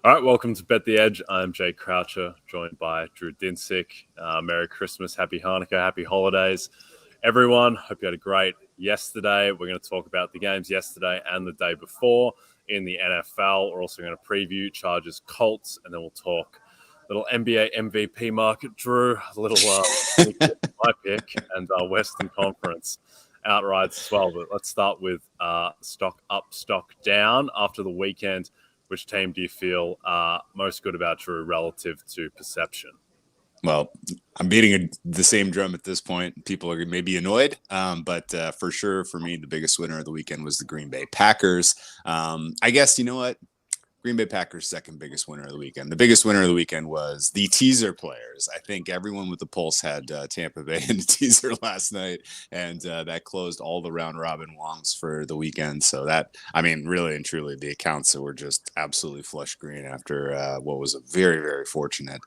All right, welcome to Bet the Edge. I'm Jay Croucher, joined by Drew Dinsick. Merry Christmas, Happy Hanukkah, Happy Holidays, everyone. Hope you had a great yesterday. We're going to talk about the games yesterday and the day before in the NFL. We're also going to preview Chargers, Colts, and then we'll talk little NBA MVP market, Drew, a little my pick, and Western Conference outrights as well. But let's start with stock up, stock down after the weekend. Which team do you feel most good about, Drew, relative to perception? Well, I'm beating the same drum at this point. People are maybe annoyed, but for sure, for me, the biggest winner of the weekend was the Green Bay Packers. I guess, you know what? Green Bay Packers' second biggest winner of the weekend. The biggest winner of the weekend was the teaser players. I think everyone with the pulse had Tampa Bay in the teaser last night, and that closed all the round robin wongs for the weekend. So that, I mean, really and truly, the accounts were just absolutely flush green after what was a very, very fortunate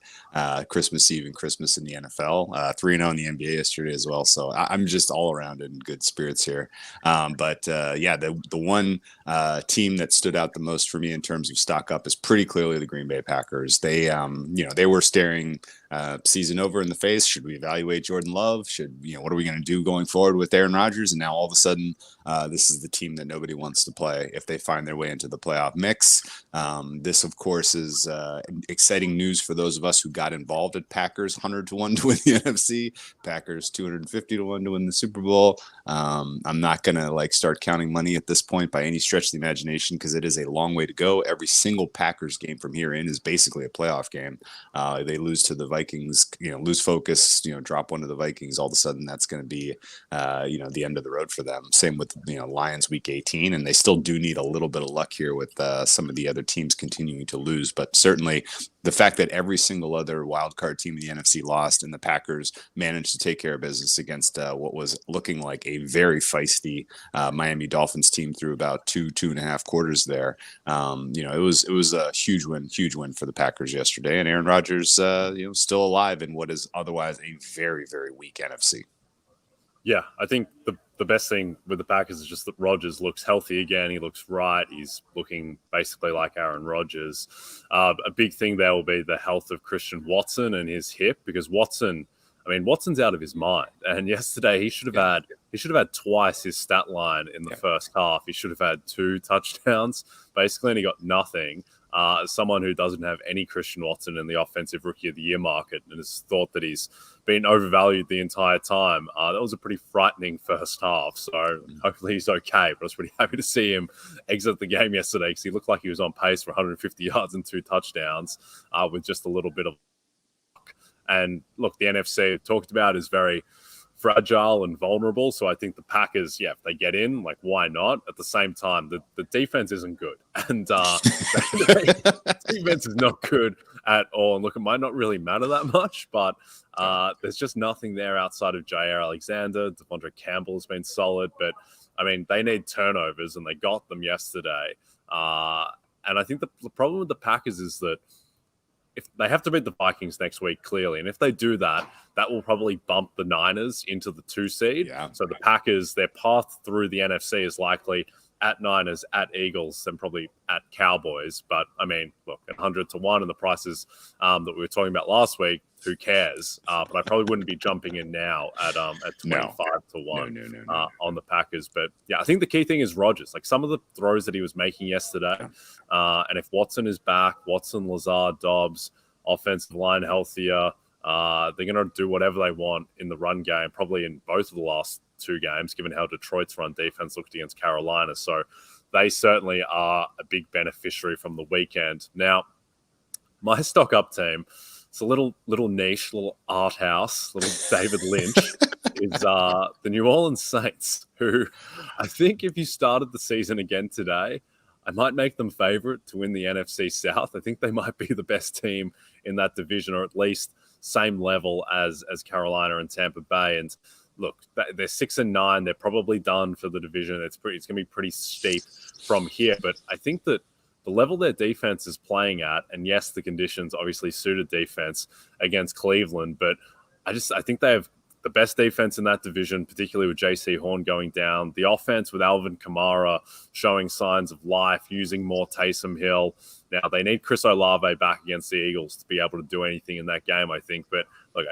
Christmas Eve and Christmas in the NFL. 3-0 in the NBA yesterday as well. So I'm just all around in good spirits here. But the one team that stood out the most for me in terms of stock up is pretty clearly the Green Bay Packers. They were staring season over in the face. Should we evaluate Jordan Love? What are we going to do going forward with Aaron Rodgers? And now all of a sudden, this is the team that nobody wants to play if they find their way into the playoff mix. This, of course, is exciting news for those of us who got involved at Packers 100 to 1 to win the NFC, Packers 250 to 1 to win the Super Bowl. I'm not going to start counting money at this point by any stretch of the imagination because it is a long way to go. Every single Packers game from here in is basically a playoff game. They lose to the Vikings, lose focus, drop one to the Vikings. All of a sudden, that's going to be, the end of the road for them. Same with, Lions week 18. And they still do need a little bit of luck here with some of the other teams continuing to lose. But certainly the fact that every single other wild card team in the NFC lost and the Packers managed to take care of business against what was looking like a very feisty Miami Dolphins team through about two and a half quarters there. It was a huge win for the Packers yesterday, and Aaron Rodgers, still alive in what is otherwise a very, very weak NFC. Yeah, I think the best thing with the Packers is just that Rodgers looks healthy again. He looks right. He's looking basically like Aaron Rodgers. A big thing there will be the health of Christian Watson and his hip, because Watson's out of his mind. And yesterday he should have had twice his stat line in the first half. He should have had 2 touchdowns basically, and he got nothing. As someone who doesn't have any Christian Watson in the offensive rookie of the year market and has thought that he's been overvalued the entire time, that was a pretty frightening first half. So hopefully he's okay. But I was pretty happy to see him exit the game yesterday because he looked like he was on pace for 150 yards and 2 touchdowns with just a little bit of luck. And look, the NFC talked about is very fragile and vulnerable. So I think the Packers, if they get in, why not? At the same time, the defense isn't good. And the defense is not good at all. And look, it might not really matter that much, but there's just nothing there outside of Jair Alexander. Devondre Campbell has been solid, but they need turnovers, and they got them yesterday. And I think the problem with the Packers is that if they have to beat the Vikings next week, clearly, and if they do that, that will probably bump the Niners into the 2 seed. Yeah. So the Packers, their path through the NFC is likely at Niners, at Eagles, and probably at Cowboys. But look, at 100 to 1 and the prices that we were talking about last week, who cares? But I probably wouldn't be jumping in now at 25 to 1 on the Packers. But yeah, I think the key thing is Rodgers. Some of the throws that he was making yesterday, and if Watson is back, Watson, Lazard, Dobbs, offensive line healthier, they're going to do whatever they want in the run game, probably in both of the last 2 games, given how Detroit's run defense looked against Carolina. So they certainly are a big beneficiary from the weekend. Now, my stock up team, it's a little niche, little art house, little David Lynch, is the New Orleans Saints, who I think if you started the season again today, I might make them favorite to win the NFC South. I think they might be the best team in that division, or at least same level as Carolina and Tampa Bay. And look, they're 6-9. They're probably done for the division. It's going to be pretty steep from here. But I think that the level their defense is playing at, and yes, the conditions obviously suited defense against Cleveland, but I think they have the best defense in that division, particularly with JC Horn going down. The offense with Alvin Kamara showing signs of life, using more Taysom Hill. Now, they need Chris Olave back against the Eagles to be able to do anything in that game, I think. But, look,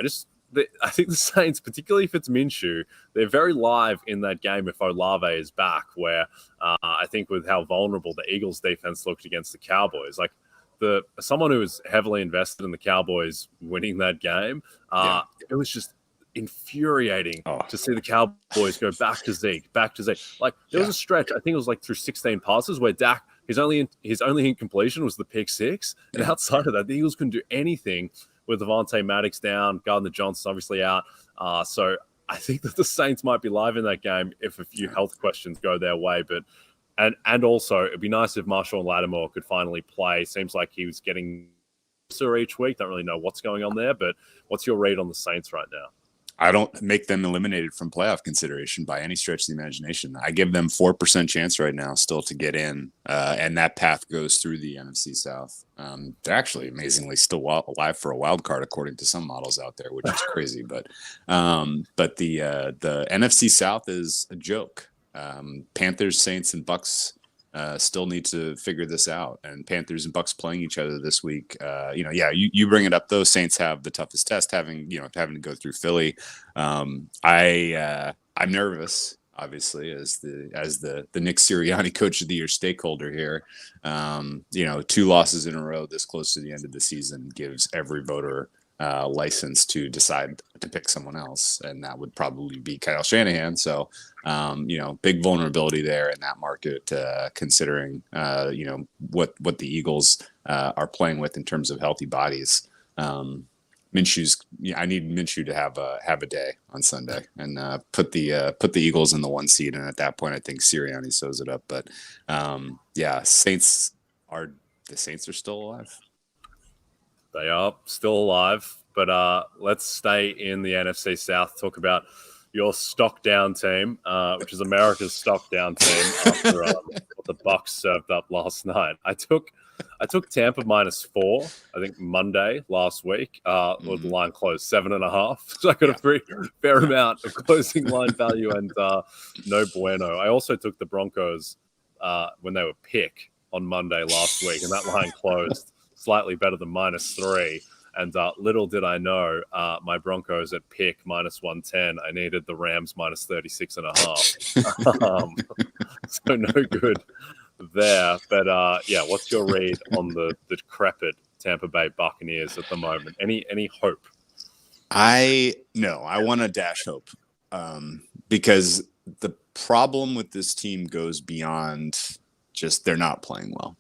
I think the Saints, particularly if it's Minshew, they're very live in that game if Olave is back, where I think with how vulnerable the Eagles defense looked against the Cowboys, like someone who was heavily invested in the Cowboys winning that game, it was just infuriating to see the Cowboys go back to Zeke. Like, there was a stretch, I think it was like through 16 passes, where Dak, his only incompletion was the pick six. And outside of that, the Eagles couldn't do anything with Devontae Maddox down, Gardner Johnson obviously out. So I think that the Saints might be live in that game if a few health questions go their way. But and also, it'd be nice if Marshall Lattimore could finally play. Seems like he was getting each week. Don't really know what's going on there. But what's your read on the Saints right now? I don't make them eliminated from playoff consideration by any stretch of the imagination. I give them 4% chance right now still to get in, and that path goes through the NFC South. They're actually amazingly still alive for a wild card, according to some models out there, which is crazy. But the NFC South is a joke. Panthers, Saints, and Bucks still need to figure this out, and Panthers and Bucks playing each other this week. You bring it up though. Saints have the toughest test, having to go through Philly. I'm nervous, obviously, as the Nick Sirianni Coach of the Year stakeholder here. 2 losses in a row this close to the end of the season gives every voter license to decide to pick someone else, and that would probably be Kyle Shanahan. So, big vulnerability there in that market, considering what the Eagles are playing with in terms of healthy bodies. I need Minshew to have a day on Sunday and put the Eagles in the 1 seed, and at that point, I think Sirianni sews it up. But Saints are still alive. They are still alive, but let's stay in the NFC South. Talk about your stock down team, which is America's stock down team after what the Bucs served up last night. I took Tampa -4, I think Monday last week. The line closed 7.5, so I got a very fair amount of closing line value, and no bueno. I also took the Broncos when they were pick on Monday last week, and that line closed slightly better than -3. And little did I know, my Broncos at pick -110. I needed the Rams -36.5. So no good there. But what's your read on the decrepit Tampa Bay Buccaneers at the moment? Any hope? I want to dash hope, because the problem with this team goes beyond just they're not playing well.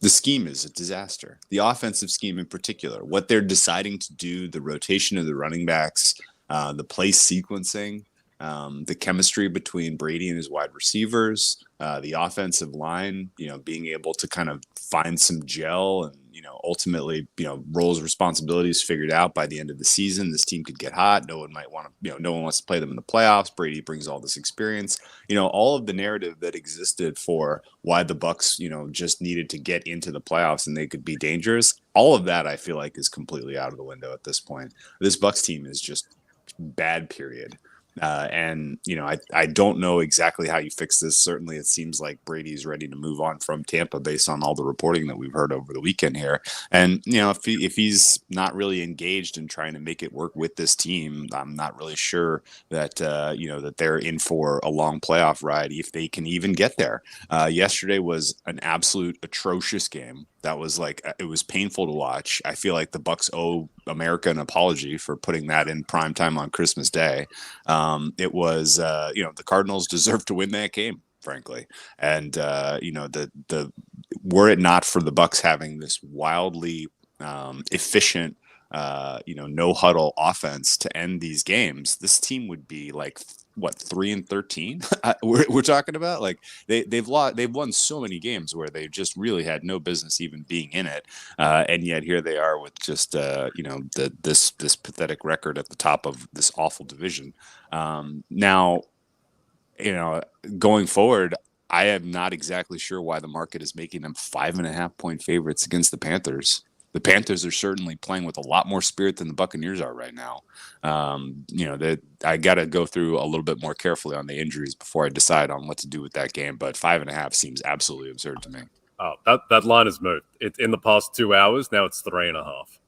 The scheme is a disaster. The offensive scheme in particular, what they're deciding to do, the rotation of the running backs, the play sequencing, the chemistry between Brady and his wide receivers, the offensive line, being able to kind of find some gel and, ultimately, roles, responsibilities figured out by the end of the season. This team could get hot. No one wants to play them in the playoffs. Brady brings all this experience, all of the narrative that existed for why the Bucs, just needed to get into the playoffs and they could be dangerous. All of that I feel like is completely out of the window at this point. This Bucs team is just bad, period. I don't know exactly how you fix this. Certainly, it seems like Brady's ready to move on from Tampa based on all the reporting that we've heard over the weekend here. And, if he's not really engaged in trying to make it work with this team, I'm not really sure that, that they're in for a long playoff ride if they can even get there. Yesterday was an absolute atrocious game. That was it was painful to watch. I feel like the Bucs owe America an apology for putting that in prime time on Christmas Day. It was, the Cardinals deserved to win that game, frankly. And, were it not for the Bucs having this wildly efficient, no huddle offense to end these games, this team would be 3-13 we're talking about. They've won so many games where they just really had no business even being in it, and yet here they are with just this pathetic record at the top of this awful division. Now, going forward, I am not exactly sure why the market is making them 5.5 point favorites against the Panthers. The Panthers are certainly playing with a lot more spirit than the Buccaneers are right now. I got to go through a little bit more carefully on the injuries before I decide on what to do with that game. But 5.5 seems absolutely absurd to me. Oh, that line has moved. It in the past 2 hours. Now it's 3.5.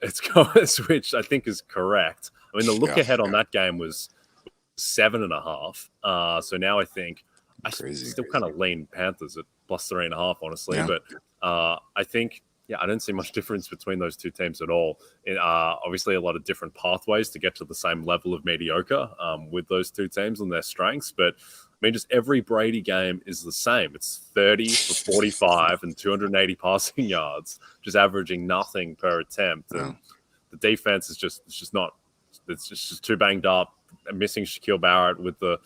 It's going, which I think is correct. I mean, the look ahead on that game was 7.5. So now I think I still kind of lean Panthers at plus 3.5, honestly. Yeah. But I think, I don't see much difference between those two teams at all. Obviously, a lot of different pathways to get to the same level of mediocre with those two teams and their strengths. But I mean, just every Brady game is the same. It's 30 for 45 and 280 passing yards, just averaging nothing per attempt. And the defense is just too banged up. Missing Shaquille Barrett with the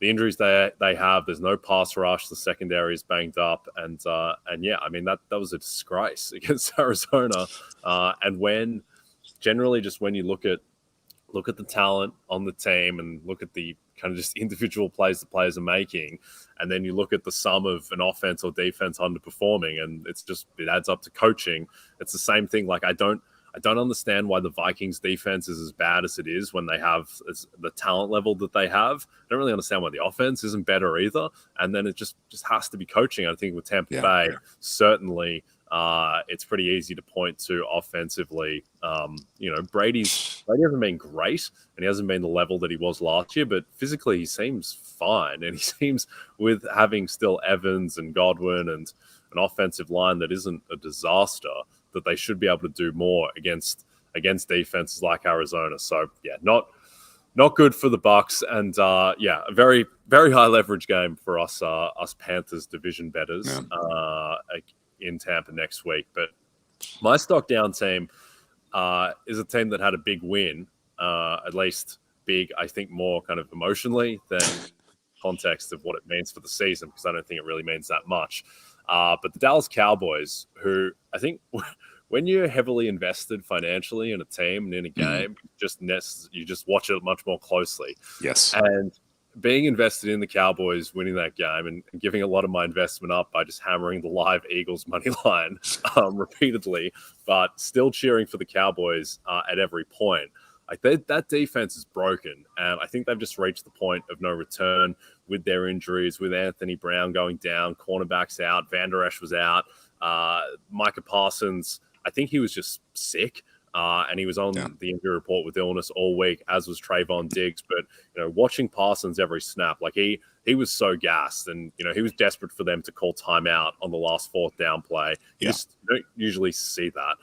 injuries they have. There's no pass rush. The secondary is banged up, and yeah, I mean that was a disgrace against Arizona. And when you look at the talent on the team and look at the kind of just individual plays the players are making, and then you look at the sum of an offense or defense underperforming, and it adds up to coaching. It's the same thing. Like I don't understand why the Vikings defense is as bad as it is when they have the talent level that they have. I don't really understand why the offense isn't better either. And then it just has to be coaching. I think with Tampa Bay, certainly it's pretty easy to point to offensively. Brady hasn't been great, and he hasn't been the level that he was last year, but physically he seems fine. And he seems, with having still Evans and Godwin and an offensive line that isn't a disaster, that they should be able to do more against defenses like Arizona. So not good for the Bucs, and a very, very high leverage game for us Panthers division bettors in Tampa next week. But my stock down team is a team that had a big win, at least big, I think more kind of emotionally than context of what it means for the season, because I don't think it really means that much. But the Dallas Cowboys, who I think when you're heavily invested financially in a team and in a game, you just watch it much more closely. Yes. And being invested in the Cowboys winning that game and giving a lot of my investment up by just hammering the live Eagles money line repeatedly, but still cheering for the Cowboys at every point. Like that defense is broken, and I think they've just reached the point of no return with their injuries, with Anthony Brown going down, cornerbacks out, Van Der Esch was out, Micah Parsons, I think he was just sick, and he was on the injury report with illness all week, as was Trayvon Diggs. But watching Parsons every snap, like he was so gassed, and he was desperate for them to call timeout on the last fourth down play. You just don't usually see that.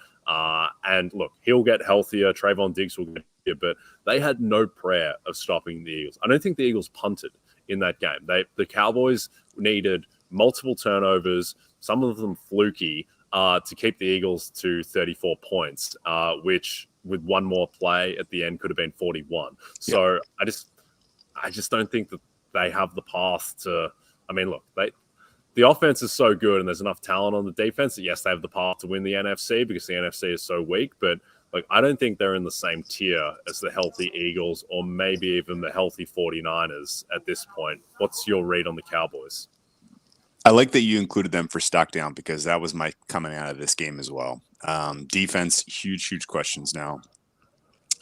And look, he'll get healthier. Trayvon Diggs will get healthier, but they had no prayer of stopping the Eagles. I don't think the Eagles punted in that game. The Cowboys needed multiple turnovers, some of them fluky, to keep the Eagles to 34 points, which with one more play at the end could have been 41. So I just don't think that they have the path to. I mean, look, the offense is so good and there's enough talent on the defense that yes, they have the path to win the NFC because the NFC is so weak. But like, I don't think they're in the same tier as the healthy Eagles or maybe even the healthy 49ers at this point. What's your read on the Cowboys? I like that you included them for stock down because that was my coming out of this game as well. Defense, huge questions now.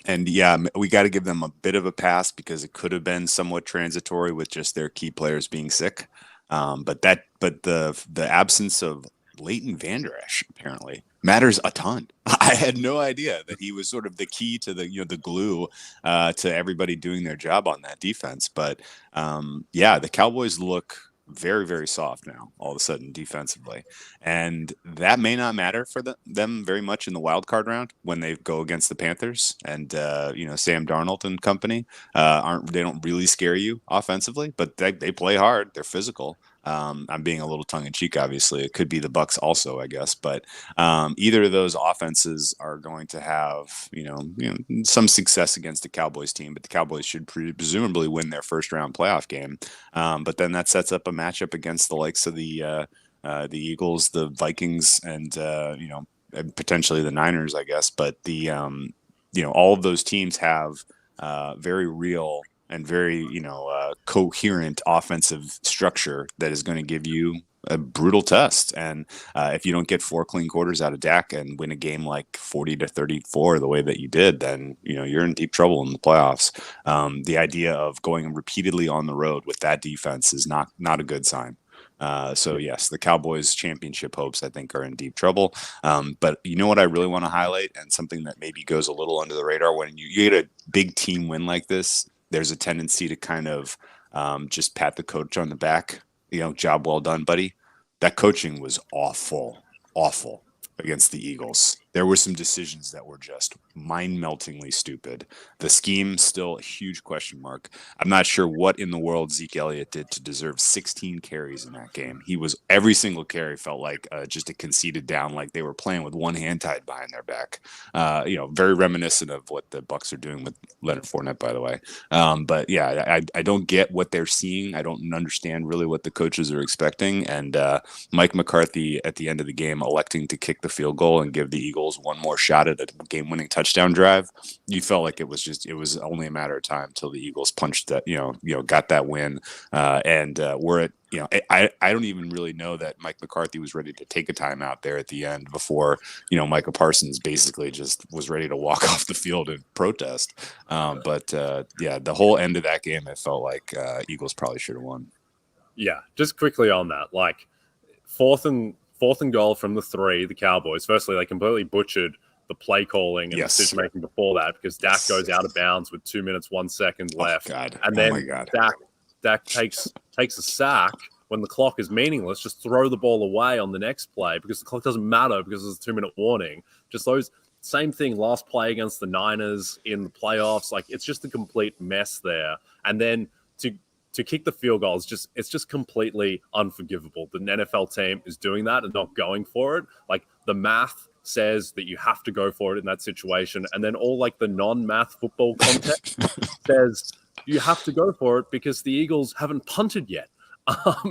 And we got to give them a bit of a pass because it could have been somewhat transitory with just their key players being sick. But the absence of Leighton Van Der Esch apparently matters a ton. I had no idea that he was sort of the key to the glue to everybody doing their job on that defense. But the Cowboys look very, very soft now, all of a sudden defensively. And that may not matter for them very much in the wild card round when they go against the Panthers and, Sam Darnold and company they don't really scare you offensively, but they play hard. They're physical. I'm being a little tongue in cheek, obviously. It could be the Bucs also, I guess. But either of those offenses are going to have, some success against the Cowboys team. But the Cowboys should presumably win their first round playoff game. But then that sets up a matchup against the likes of the Eagles, the Vikings, and potentially the Niners, I guess. But all of those teams have very real and very, coherent offensive structure that is going to give you a brutal test. And if you don't get 4 clean quarters out of Dak and win a game like 40-34 the way that you did, then you're in deep trouble in the playoffs. The idea of going repeatedly on the road with that defense is not a good sign. So yes, the Cowboys championship hopes, I think, are in deep trouble. But you know what I really want to highlight, and something that maybe goes a little under the radar, when you get a big team win like this, there's a tendency to kind of just pat the coach on the back. Job well done, buddy. That coaching was awful against the Eagles. There were some decisions that were just mind-meltingly stupid. The scheme, still a huge question mark. I'm not sure what in the world Zeke Elliott did to deserve 16 carries in that game. Every single carry felt like just a conceded down, like they were playing with one hand tied behind their back. Very reminiscent of what the Bucs are doing with Leonard Fournette, by the way. But yeah, I don't get what they're seeing. I don't understand really what the coaches are expecting. And Mike McCarthy at the end of the game electing to kick the field goal and give the Eagles one more shot at a game-winning touchdown drive. You felt like it was only a matter of time till the Eagles punched that, got that win. We're at, I don't even really know that Mike McCarthy was ready to take a timeout there at the end before, Micah Parsons basically just was ready to walk off the field and protest. The whole end of that game, it felt like Eagles probably should have won. Yeah, just quickly on that, like fourth and goal from the 3, the Cowboys. Firstly, they completely butchered the play calling and decision making before that, because Dak goes out of bounds with 2 minutes 1 second left. And then Dak takes a sack when the clock is meaningless. Just throw the ball away on the next play because the clock doesn't matter because there's a 2-minute warning. Just those same thing last play against the Niners in the playoffs. Like, it's just a complete mess there. And then to kick the field goal, it's just completely unforgivable. The NFL team is doing that and not going for it. Like, the math says that you have to go for it in that situation, and then all like the non-math football context says you have to go for it because the Eagles haven't punted yet.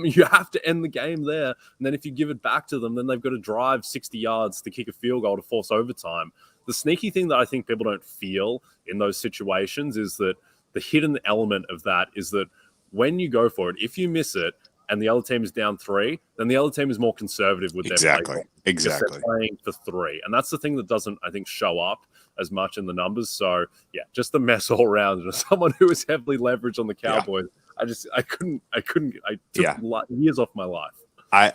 You have to end the game there, and then if you give it back to them, then they've got to drive 60 yards to kick a field goal to force overtime. The sneaky thing that I think people don't feel in those situations is that the hidden element of that is that when you go for it, if you miss it and the other team is down 3, then the other team is more conservative with their play. Exactly. They're playing for 3. And that's the thing that doesn't, I think, show up as much in the numbers. So, yeah, just a mess all around. And as someone who is heavily leveraged on the Cowboys, I took years off my life. I'm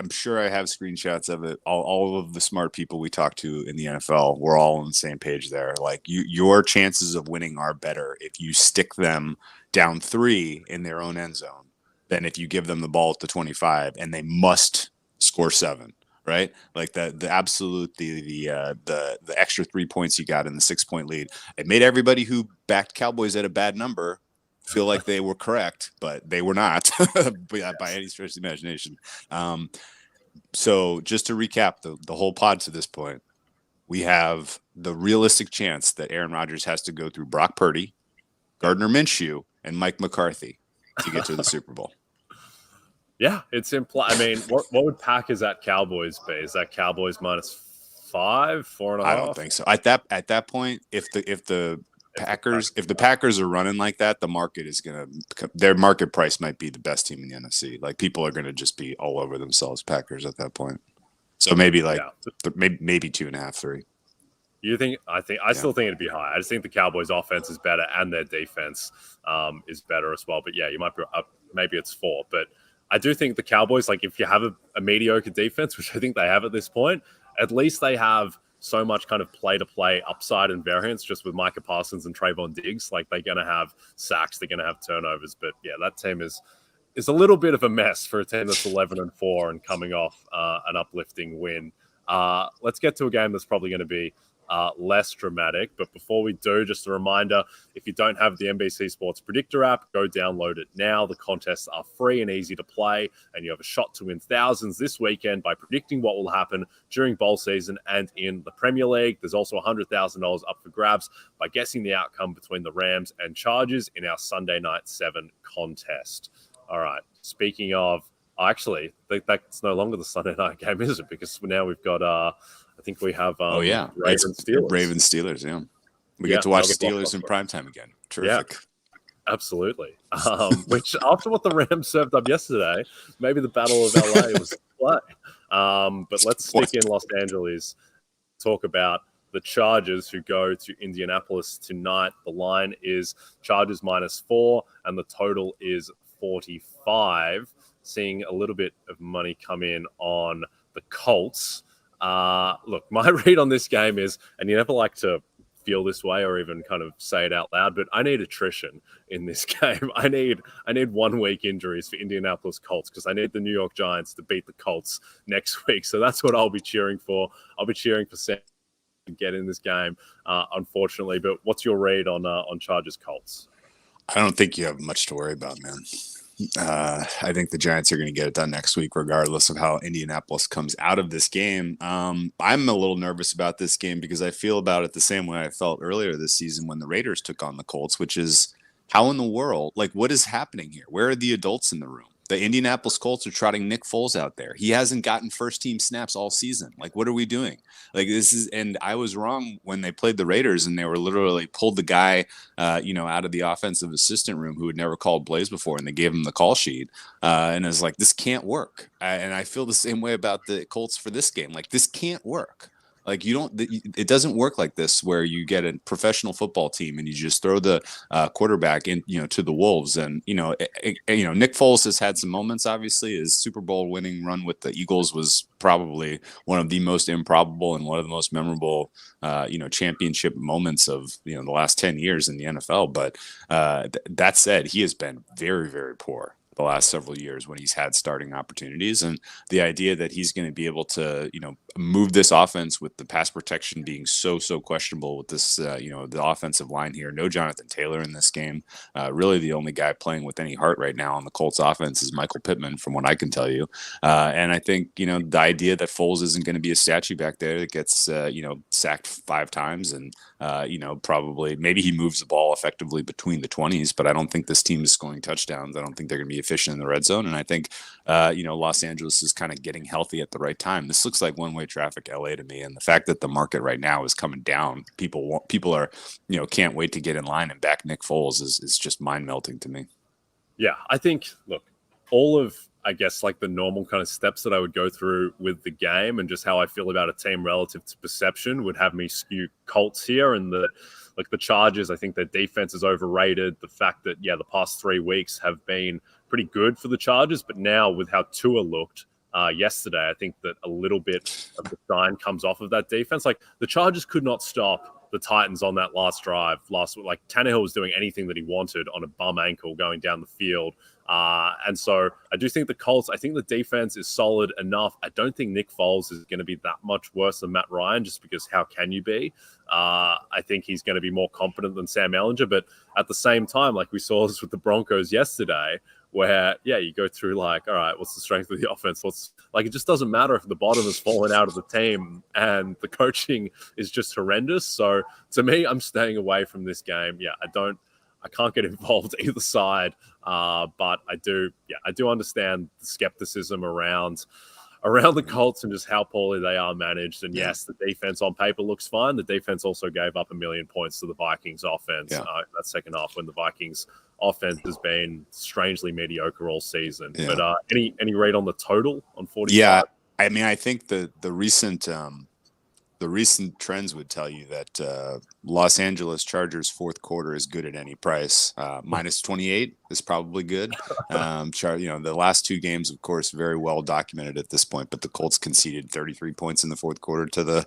sure I have screenshots of it. All of the smart people we talked to in the NFL were all on the same page there. Like, your chances of winning are better if you stick them down 3 in their own end zone than if you give them the ball at the 25 and they must score 7. Right? Like the extra 3 points you got in the 6-point lead. It made everybody who backed Cowboys at a bad number feel like they were correct, but they were not by any stretch of the imagination. So just to recap the whole pod to this point, we have the realistic chance that Aaron Rodgers has to go through Brock Purdy, Gardner Minshew, and Mike McCarthy to get to the Super Bowl. Yeah, it's implied. I mean, what would Packers at Cowboys be? Is that Cowboys -5, 4.5? I don't think so. At that point, if the Packers are running like that, the market is their market price might be the best team in the NFC. Like, people are gonna just be all over themselves, Packers, at that point. So maybe maybe 2.5, 3. You think? I still think it'd be high. I just think the Cowboys' offense is better and their defense is better as well. But yeah, you might be up. Maybe it's 4. But I do think the Cowboys, like, if you have a mediocre defense, which I think they have at this point, at least they have so much kind of play-to-play upside and variance just with Micah Parsons and Trayvon Diggs. Like, they're going to have sacks, they're going to have turnovers. But yeah, that team is a little bit of a mess for a team that's 11-4 and coming off an uplifting win. Let's get to a game that's probably going to be less dramatic. But before we do, just a reminder, if you don't have the NBC Sports Predictor app, go download it now. The contests are free and easy to play, and you have a shot to win thousands this weekend by predicting what will happen during bowl season and in the Premier League. There's also $100,000 up for grabs by guessing the outcome between the Rams and Chargers in our Sunday Night 7 contest. All right, speaking of, actually, that's no longer the Sunday night game, is it? Because now we've got I think we have Ravens Steelers. Ravens Steelers, yeah. We get to watch Steelers in primetime again. Terrific. Yeah. Absolutely. Which after what the Rams served up yesterday, maybe the Battle of LA was play. But let's stick in Los Angeles, talk about the Chargers who go to Indianapolis tonight. The line is Chargers -4 and the total is 45. Seeing a little bit of money come in on the Colts. Look, my read on this game is, and you never like to feel this way or even kind of say it out loud, but I need attrition in this game. I need 1 week injuries for Indianapolis Colts because I need the New York Giants to beat the Colts next week. So that's what I'll be cheering for. I'll be cheering for Sam to get in this game, unfortunately. But what's your read on Chargers Colts? I don't think you have much to worry about, man. I think the Giants are going to get it done next week, regardless of how Indianapolis comes out of this game. I'm a little nervous about this game because I feel about it the same way I felt earlier this season when the Raiders took on the Colts, which is how in the world, like, what is happening here? Where are the adults in the room? The Indianapolis Colts are trotting Nick Foles out there. He hasn't gotten first team snaps all season. Like, what are we doing? Like, this is, and I was wrong when they played the Raiders and they were literally pulled the guy, out of the offensive assistant room who had never called plays before, and they gave him the call sheet. And it was like, this can't work. And I feel the same way about the Colts for this game. Like, this can't work. Like, it doesn't work like this where you get a professional football team and you just throw the quarterback in, to the wolves. And, Nick Foles has had some moments, obviously. His Super Bowl winning run with the Eagles was probably one of the most improbable and one of the most memorable, championship moments of, the last 10 years in the NFL. But that said, he has been very, very poor the last several years when he's had starting opportunities. And the idea that he's going to be able to, move this offense with the pass protection being so questionable with this, the offensive line here. No Jonathan Taylor in this game. Really the only guy playing with any heart right now on the Colts offense is Michael Pittman, from what I can tell you. And I think, the idea that Foles isn't going to be a statue back there that gets, sacked 5 times and, probably maybe he moves the ball effectively between the 20s, but I don't think this team is scoring touchdowns. I don't think they're going to be efficient in the red zone. And I think, Los Angeles is kind of getting healthy at the right time. This looks like one-way traffic LA to me. And the fact that the market right now is coming down, people are, can't wait to get in line and back Nick Foles is just mind melting to me. Yeah, I think, look, all of, I guess, like the normal kind of steps that I would go through with the game and just how I feel about a team relative to perception would have me skew Colts here. And the Chargers, I think their defense is overrated. The fact that, the past 3 weeks have been pretty good for the Chargers, but now with how Tua looked yesterday, I think that a little bit of the shine comes off of that defense. Like, the Chargers could not stop the Titans on that last drive last week. Like, Tannehill was doing anything that he wanted on a bum ankle going down the field. And so I do think the Colts, I think the defense is solid enough. I don't think Nick Foles is going to be that much worse than Matt Ryan, just because how can you be? I think he's going to be more competent than Sam Ehlinger. But at the same time, like we saw this with the Broncos yesterday, where, you go through like, all right, what's the strength of the offense? It just doesn't matter if the bottom has fallen out of the team and the coaching is just horrendous. So to me, I'm staying away from this game. I can't get involved either side. But I do understand the skepticism around the Colts and just how poorly they are managed. And yes, the defense on paper looks fine. The defense also gave up 1 million points to the Vikings offense that second half when the Vikings offense has been strangely mediocre all season. Yeah. But any read on the total on 45? Yeah, I mean, I think the recent trends would tell you that Los Angeles Chargers fourth quarter is good at any price. -28 is probably good. The last 2 games, of course, very well documented at this point, but the Colts conceded 33 points in the fourth quarter to the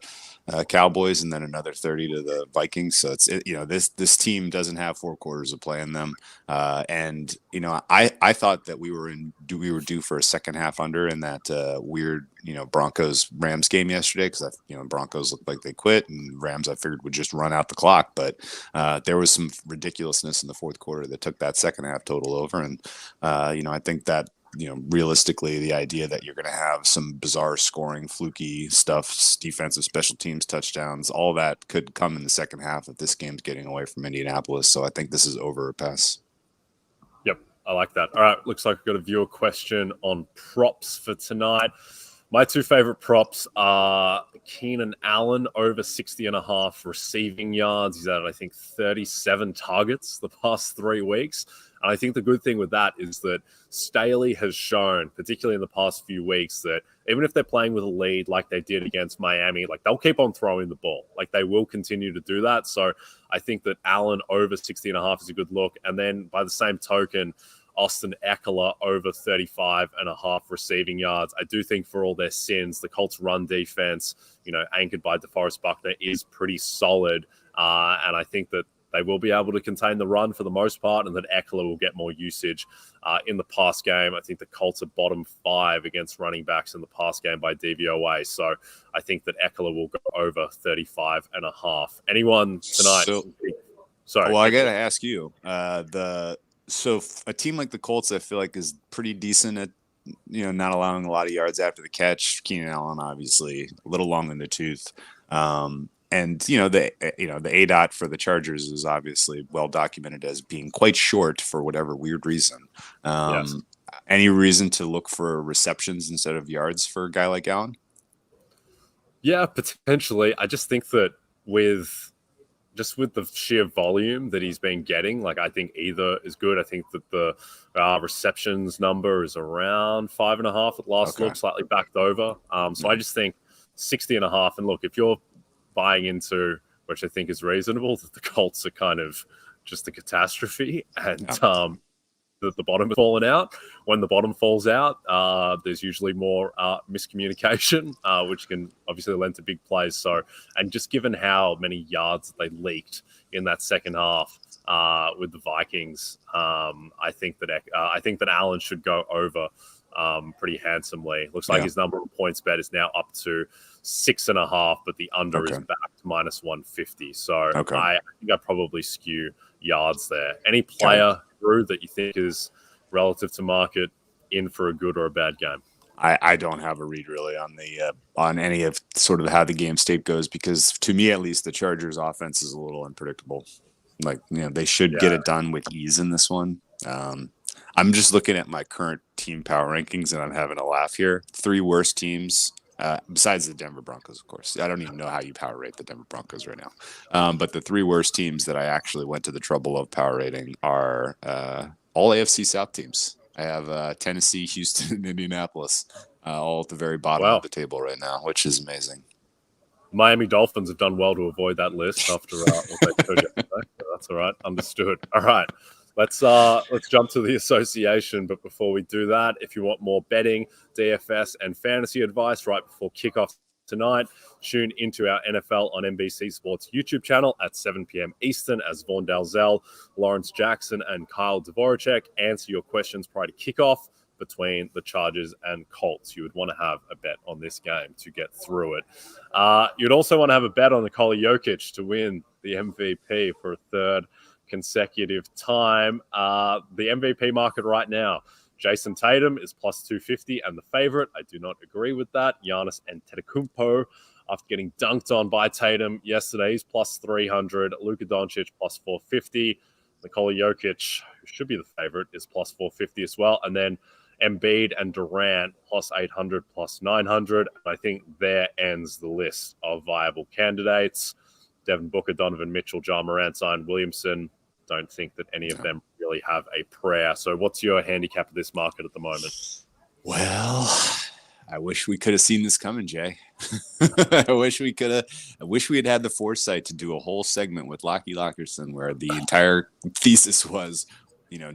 Cowboys and then another 30 to the Vikings. So this team doesn't have 4 quarters of play in them. I thought that we were due for a second half under in that weird, Broncos Rams game yesterday, because Broncos looked like they quit, and Rams I figured would just run out the clock. But there was some ridiculousness in the fourth quarter that took that second half total over. And I think that, realistically, the idea that you're going to have some bizarre scoring, fluky stuff, defensive special teams, touchdowns, all that could come in the second half if this game's getting away from Indianapolis. So I think this is over a pass. Yep, I like that. All right, looks like we've got a viewer question on props for tonight. My two favorite props are Keenan Allen over 60.5 receiving yards. He's had, I think, 37 targets the past 3 weeks. And I think the good thing with that is that Staley has shown, particularly in the past few weeks, that even if they're playing with a lead like they did against Miami, like they'll keep on throwing the ball. Like they will continue to do that. So I think that Allen over 60.5 is a good look. And then by the same token, Austin Eckler over 35.5 receiving yards. I do think for all their sins, the Colts run defense, anchored by DeForest Buckner, is pretty solid. And I think that they will be able to contain the run for the most part, and that Eckler will get more usage in the pass game. I think the Colts are bottom 5 against running backs in the pass game by DVOA. So I think that Eckler will go over 35.5. Anyone tonight? Sorry. Well, I got to ask you, so a team like the Colts, I feel like is pretty decent at, not allowing a lot of yards after the catch. Keenan Allen, obviously a little long in the tooth. And the ADOT for the Chargers is obviously well documented as being quite short for whatever weird reason. Yes. Any reason to look for receptions instead of yards for a guy like Allen? Yeah, potentially. I just think that with the sheer volume that he's been getting, like I think either is good. I think that the receptions number is around 5.5 at last look, slightly backed over. So I just think 60.5. And look, if you're buying into, which I think is reasonable, that the Colts are kind of just a catastrophe and that the bottom has fallen out. When the bottom falls out, there's usually more miscommunication, which can obviously lend to big plays. So, and just given how many yards they leaked in that second half with the Vikings, I think that Allen should go over pretty handsly. Looks like his number of points bet is now up to 6.5, but the under is back to minus 150. So I think I probably skew yards there. Any player, Drew, that you think is relative to market in for a good or a bad game? I don't have a read really on on any of sort of how the game state goes, because to me at least the Chargers offense is a little unpredictable. Like, they should get it done with ease in this one. I'm just looking at my current team power rankings and I'm having a laugh here. 3 worst teams, besides the Denver Broncos, of course. I don't even know how you power rate the Denver Broncos right now. But the 3 worst teams that I actually went to the trouble of power rating are all AFC South teams. I have Tennessee, Houston, and Indianapolis all at the very bottom of the table right now, which is amazing. Miami Dolphins have done well to avoid that list after what they showed yesterday. That's all right. Understood. All right. Let's jump to the association. But before we do that, if you want more betting, DFS, and fantasy advice right before kickoff tonight, tune into our NFL on NBC Sports YouTube channel at 7 p.m. Eastern as Vaughn Dalzell, Lawrence Jackson, and Kyle Dvoracek answer your questions prior to kickoff between the Chargers and Colts. You would want to have a bet on this game to get through it. You'd also want to have a bet on Nikola Jokic to win the MVP for a third consecutive time. The MVP market right now, Jason Tatum is plus 250 and the favorite. I do not agree with that. Giannis Antetokounmpo, after getting dunked on by Tatum yesterday, he's plus 300. Luka Doncic plus 450. Nikola Jokic, who should be the favorite, is plus 450 as well. And then Embiid and Durant plus 800, plus 900. I think there ends the list of viable candidates. Devin Booker, Donovan Mitchell, John Morant, Zion Williamson. Don't think that any of them really have a prayer. So what's your handicap of this market at the moment? Well, I wish we could have seen this coming, Jay. I wish we had the foresight to do a whole segment with Lockie Lockerson where the entire thesis was,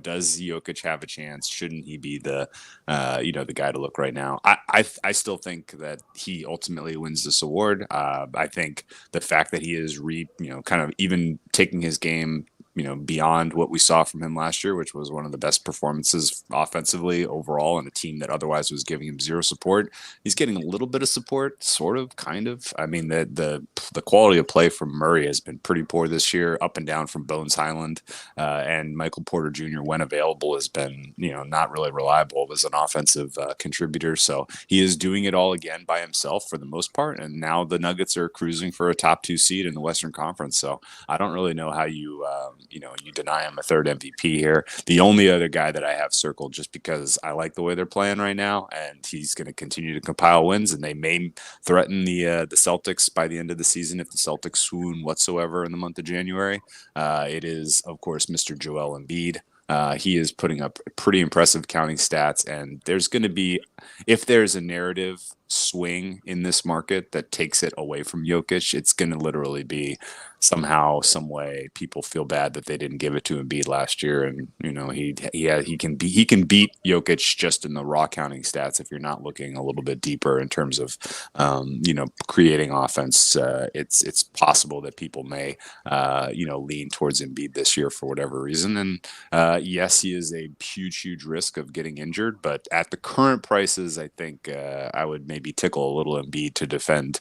does Jokic have a chance? Shouldn't he be the guy to look right now? I still think that he ultimately wins this award. I think the fact that he is kind of even taking his game, beyond what we saw from him last year, which was one of the best performances offensively overall in a team that otherwise was giving him zero support. He's getting a little bit of support, sort of, kind of. I mean, the quality of play from Murray has been pretty poor this year, up and down from Bones Highland, and Michael Porter Jr., when available, has been, not really reliable as an offensive contributor. So he is doing it all again by himself for the most part. And now the Nuggets are cruising for a top 2 seed in the Western Conference. So I don't really know how you you deny him a third MVP here. The only other guy that I have circled just because I like the way they're playing right now, and he's going to continue to compile wins, and they may threaten the Celtics by the end of the season if the Celtics swoon whatsoever in the month of January. It is, of course, Mr. Joel Embiid. He is putting up pretty impressive counting stats, and there's going to be, if there's a narrative swing in this market that takes it away from Jokic, it's going to literally be somehow, some way, people feel bad that they didn't give it to Embiid last year, and he can beat Jokic just in the raw counting stats if you're not looking a little bit deeper in terms of creating offense. It's possible that people may lean towards Embiid this year for whatever reason, and yes, he is a huge risk of getting injured, but at the current prices, I think I would maybe tickle a little Embiid to defend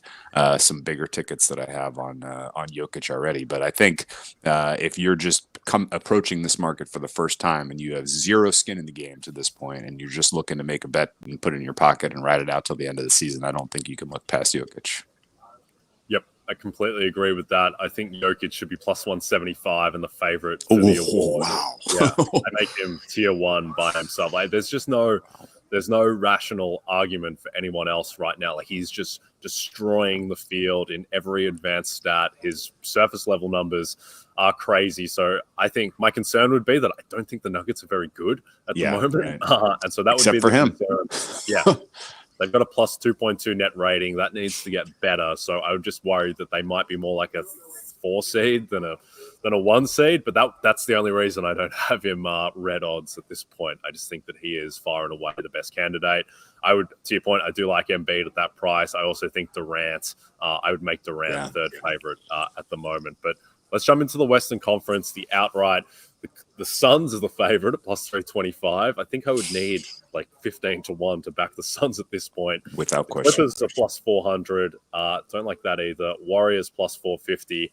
some bigger tickets that I have on Jokic already. But I think if you're just approaching this market for the first time and you have zero skin in the game to this point, and you're just looking to make a bet and put it in your pocket and ride it out till the end of the season, I don't think you can look past Jokic. Yep, I completely agree with that. I think Jokic should be plus 175 and the favorite for the award. Wow. Yeah, I make him tier 1 by himself. Like, there's no rational argument for anyone else right now. Like, he's just destroying the field in every advanced stat. His surface level numbers are crazy. So I think my concern would be that I don't think the Nuggets are very good at the moment. Right. And so that Except would be for him. Concern. Yeah. They've got a plus 2.2 net rating. That needs to get better. So I would just worry that they might be more like a 4 seed than a 1 seed. But that's the only reason I don't have him red odds at this point. I just think that he is far and away the best candidate. To your point, I do like Embiid at that price. I also think Durant. I would make Durant third favorite at the moment. But let's jump into the Western Conference. The outright, the Suns are the favorite at plus 325. I think I would need like 15-1 to back the Suns at this point. Without question. Clippers are plus 400. Don't like that either. Warriors plus 450.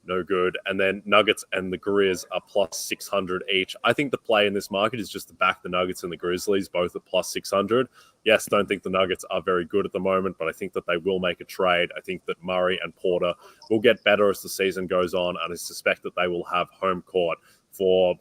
No good. And then Nuggets and the Grizz are plus 600 each. I think the play in this market is just to back the Nuggets and the Grizzlies, both at plus 600. Yes, don't think the Nuggets are very good at the moment, but I think that they will make a trade. I think that Murray and Porter will get better as the season goes on, and I suspect that they will have home court for,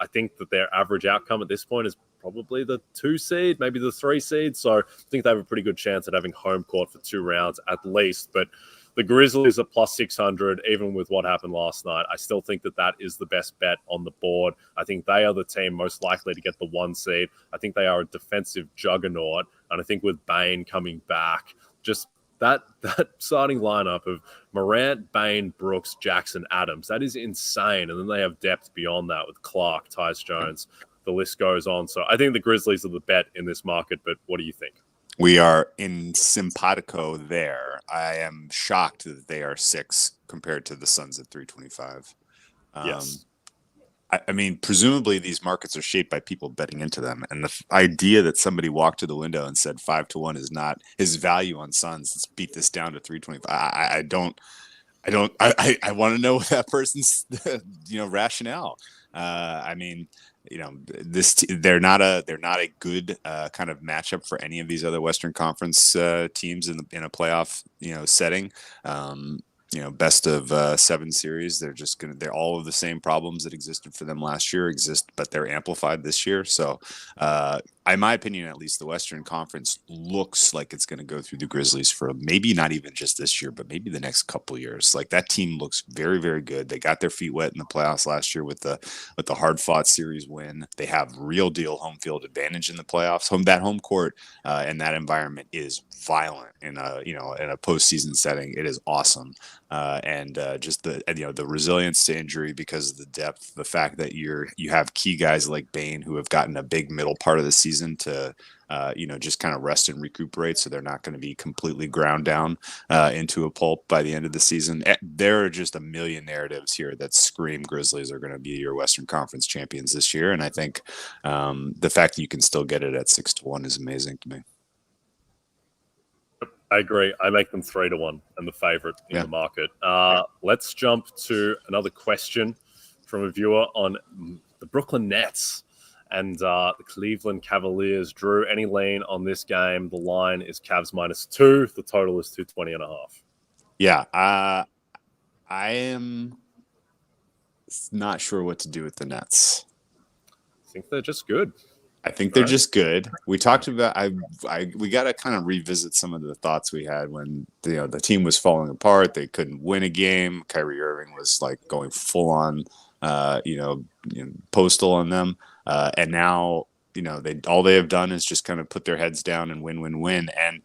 I think that their average outcome at this point is probably the 2 seed, maybe the 3 seed. So I think they have a pretty good chance at having home court for 2 rounds at least. But the Grizzlies are plus 600, even with what happened last night. I still think that is the best bet on the board. I think they are the team most likely to get the 1 seed. I think they are a defensive juggernaut. And I think with Bane coming back, just that starting lineup of Morant, Bane, Brooks, Jackson, Adams, that is insane. And then they have depth beyond that with Clark, Tyus Jones. The list goes on. So I think the Grizzlies are the bet in this market. But what do you think? We are in simpatico there. I am shocked that they are 6 compared to the Suns at 325. Yes. I mean, presumably these markets are shaped by people betting into them. And the idea that somebody walked to the window and said 5-1 is not his value on Suns. Let's beat this down to 325. I want to know what that person's, rationale. I mean, they're not a good kind of matchup for any of these other Western Conference teams in a playoff setting. Best of 7 series. They're all of the same problems that existed for them last year exist, but they're amplified this year. So, in my opinion, at least the Western Conference looks like it's going to go through the Grizzlies for maybe not even just this year, but maybe the next couple of years. Like, that team looks very, very good. They got their feet wet in the playoffs last year with the hard fought series win. They have real deal home field advantage in the playoffs. That home court and that environment is violent in a postseason setting. It is awesome. Just the resilience to injury because of the depth, the fact that you have key guys like Bane who have gotten a big middle part of the season to just kind of rest and recuperate, so they're not going to be completely ground down into a pulp by the end of the season. There are just a million narratives here that scream Grizzlies are going to be your Western Conference champions this year, and I think the fact that you can still get it at 6-1 is amazing to me. I agree. I make them 3-1 and the favorite in the market. Let's jump to another question from a viewer on the Brooklyn Nets and the Cleveland Cavaliers. Drew, any lean on this game? The line is Cavs -2. The total is 220.5. Yeah, I am not sure what to do with the Nets. I think they're just good. I think they're just good. We talked about we got to kind of revisit some of the thoughts we had when the team was falling apart. They couldn't win a game. Kyrie Irving was like going full on, postal on them, and now all they have done is just kind of put their heads down and win. And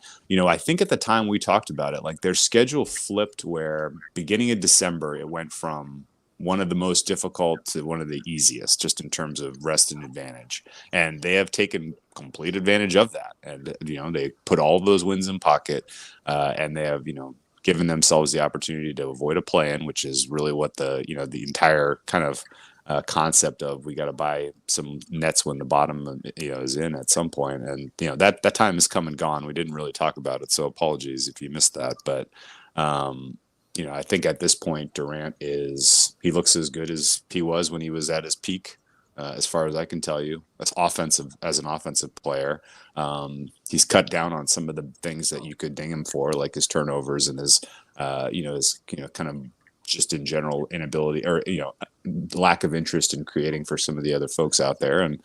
I think at the time we talked about it, like their schedule flipped where beginning of December it went from one of the most difficult to one of the easiest, just in terms of rest and advantage. And they have taken complete advantage of that. And, they put all of those wins in pocket, and they have, given themselves the opportunity to avoid a play-in, which is really what the entire kind of concept of we got to buy some nets when the bottom, is in at some point. And, that time has come and gone. We didn't really talk about it. So apologies if you missed that. But, I think at this point, Durant he looks as good as he was when he was at his peak, as far as I can tell you. As an offensive player. He's cut down on some of the things that you could ding him for, like his turnovers and his kind of just in general inability or, lack of interest in creating for some of the other folks out there. And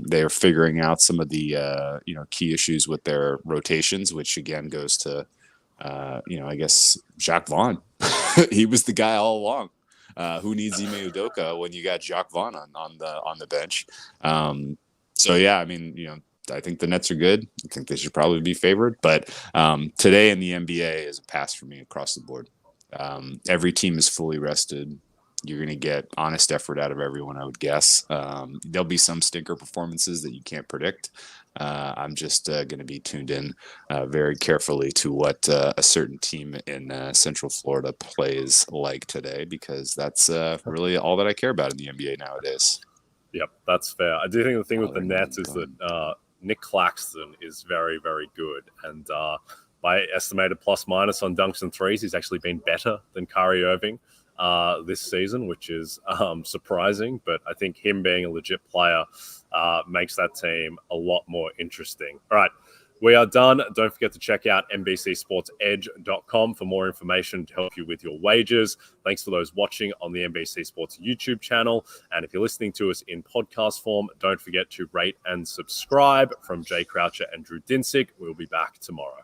they are figuring out some of the, key issues with their rotations, which again goes to, I guess Jacques Vaughn. He was the guy all along. Who needs Ime Udoka when you got Jacques Vaughn on the bench? So yeah, I mean, I think the Nets are good. I think they should probably be favored, but today in the NBA is a pass for me across the board. Every team is fully rested. You're going to get honest effort out of everyone, I would guess. There'll be some stinker performances that you can't predict. I'm just going to be tuned in very carefully to what a certain team in Central Florida plays like today, because that's really all that I care about in the NBA nowadays. Yep, that's fair. I do think the thing with the Nets is that Nick Claxton is very, very good. And by estimated plus minus on dunks and threes, he's actually been better than Kyrie Irving this season, which is surprising. But I think him being a legit player makes that team a lot more interesting. All right, we are done. Don't forget to check out NBCSportsEdge.com for more information to help you with your wagers. Thanks for those watching on the NBC Sports YouTube channel. And if you're listening to us in podcast form, don't forget to rate and subscribe. From Jay Croucher and Drew Dinsick, we'll be back tomorrow.